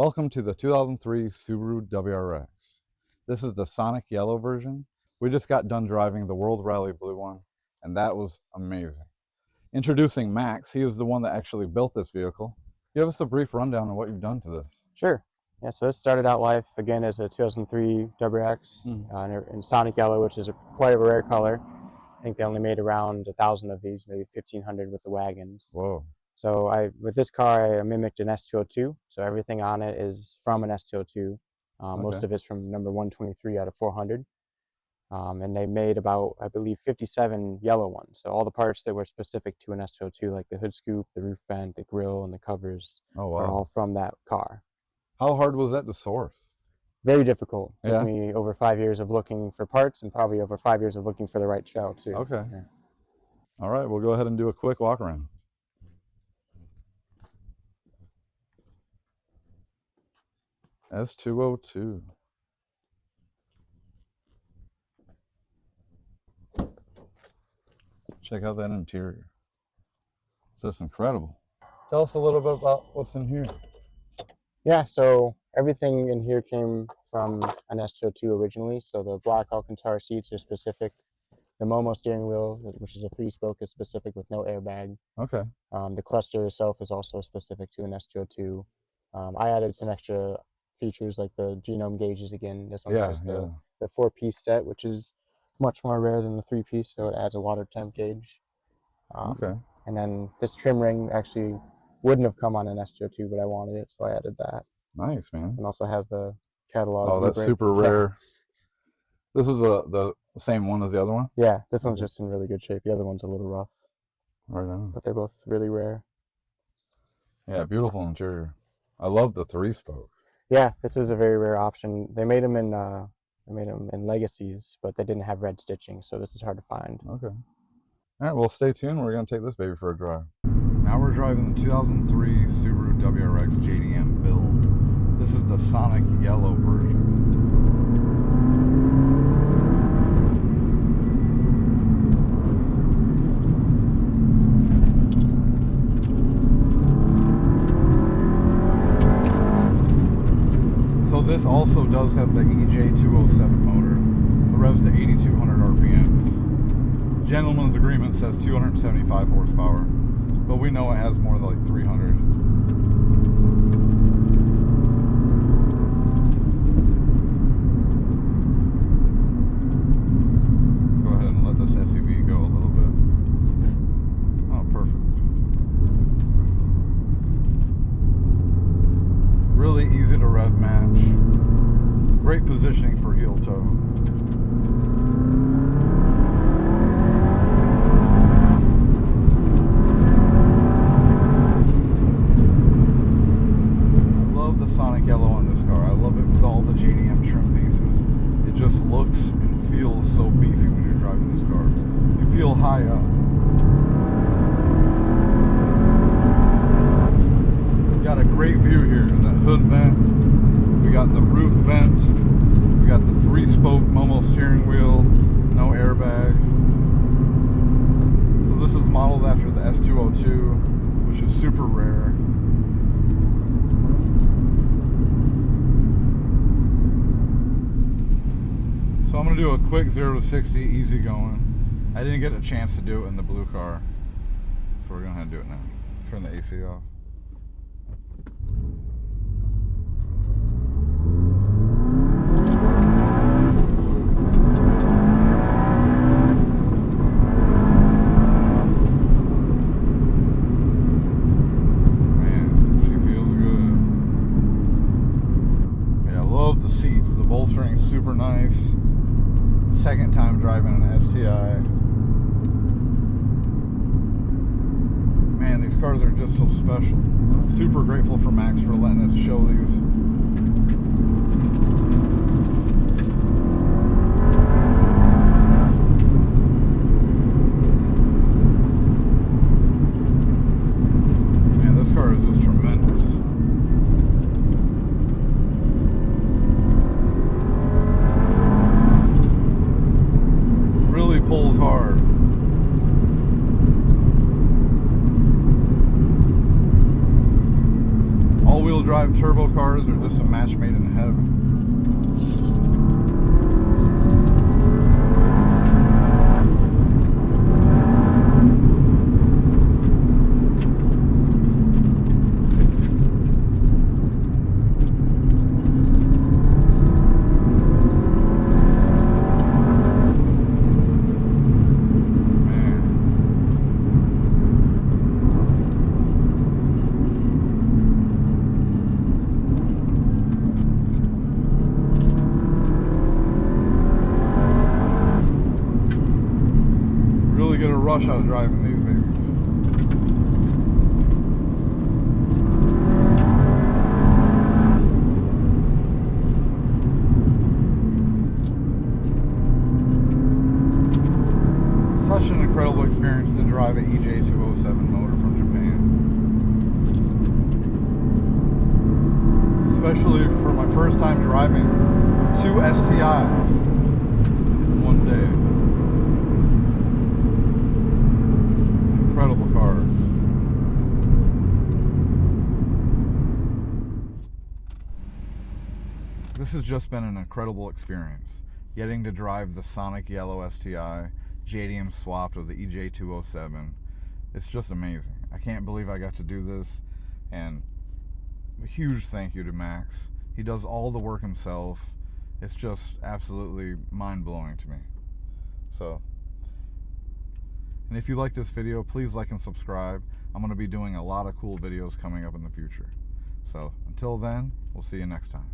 Welcome to the 2003 Subaru WRX. This is the Sonic Yellow version. We just got done driving the World Rally Blue one, and that was amazing. Introducing Max, he is the one that actually built this vehicle. Give us a brief rundown on what you've done to this. Sure. Yeah, so this started out life again as a 2003 WRX in Sonic Yellow, which is quite a rare color. I think they only made around 1,000 of these, maybe 1,500 with the wagons. Whoa. So with this car, I mimicked an S202. So everything on it is from an S202. Okay. Most of it's from number 123 out of 400. And they made about, I believe, 57 yellow ones. So all the parts that were specific to an S202, like the hood scoop, the roof vent, the grille, and the covers, are all from that car. How hard was that to source? Very difficult. It took me over 5 years of looking for parts and probably over 5 years of looking for the right shell, too. Okay. Yeah. All right, we'll go ahead and do a quick walk around. S202. Check out that interior. It's just incredible. Tell us a little bit about what's in here. Yeah, so everything in here came from an S202 originally. So the black Alcantara seats are specific. The Momo steering wheel, which is a 3-spoke, is specific with no airbag. Okay. The cluster itself is also specific to an S202. I added some extra features like the genome gauges again. This one has the 4-piece set, which is much more rare than the 3-piece, so it adds a water temp gauge. Okay. And then this trim ring actually wouldn't have come on an S202, but I wanted it, so I added that. Nice, man. And also has the catalog. Oh, that's super rare. This is the same one as the other one? Yeah, this one's just in really good shape. The other one's a little rough. Right on. But they're both really rare. Yeah, beautiful interior. I love the 3-spoke. Yeah, this is a very rare option. They made them in legacies, but they didn't have red stitching, so this is hard to find. Okay. All right, well, stay tuned. We're going to take this baby for a drive. Now we're driving the 2003 Subaru WRX JDM build. This is the Sonic Yellow version. So this also does have the EJ207 motor. It revs to 8,200 RPMs. Gentleman's agreement says 275 horsepower, but we know it has more than like 300. Go ahead and let this SUV go a little bit. Oh, perfect. Really easy to rev match. Great positioning for heel toe. I love the Sonic Yellow on this car. I love it with all the JDM trim pieces. It just looks and feels so beefy when you're driving this car. You feel high up. Got a great view here. The hood vent, we got the roof vent, we got the 3-spoke Momo steering wheel, no airbag. So this is modeled after the S202, which is super rare. So I'm going to do a quick 0 to 60 easy going. I didn't get a chance to do it in the blue car, so we're going to have to do it now. Turn the AC off. Super nice. Second time driving an STi. Man, these cars are just so special. Super grateful for Max for letting us show these. Man, this car is just tremendous. Pulls hard. All-wheel Rear-wheel drive turbo cars are just a match made in heaven. Really get a rush out of driving these babies. Such an incredible experience to drive an EJ207 motor from Japan. Especially for my first time driving 2 STIs in one day. Incredible cars. This has just been an incredible experience. Getting to drive the Sonic Yellow STi, JDM swapped with the EJ207. It's just amazing. I can't believe I got to do this, and a huge thank you to Max. He does all the work himself. It's just absolutely mind-blowing to me. So, and if you like this video, please like and subscribe. I'm going to be doing a lot of cool videos coming up in the future. So, until then, we'll see you next time.